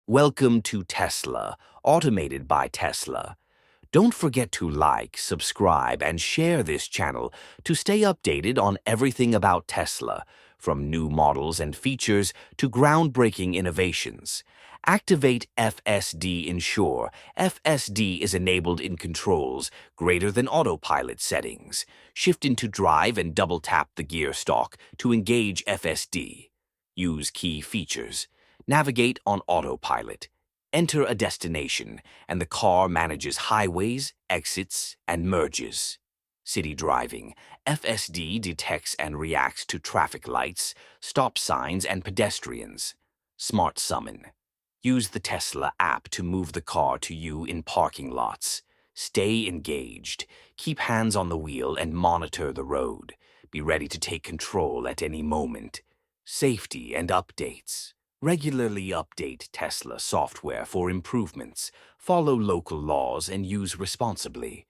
Welcome to Tesla, automated by Tesla. Don't forget to like, subscribe, and share this channel to stay updated on everything about Tesla, from new models and features to groundbreaking innovations. Activate FSD Ensure. FSD is enabled in controls greater than autopilot settings. Shift into drive and double-tap the gear stalk to engage FSD. Use key features. Navigate on autopilot. Enter a destination, and the car manages highways, exits, and merges. City driving. FSD detects and reacts to traffic lights, stop signs, and pedestrians. Smart Summon. Use the Tesla app to move the car to you in parking lots. Stay engaged. Keep hands on the wheel and monitor the road. Be ready to take control at any moment. Safety and updates. Regularly update Tesla software for improvements, follow local laws, and use responsibly.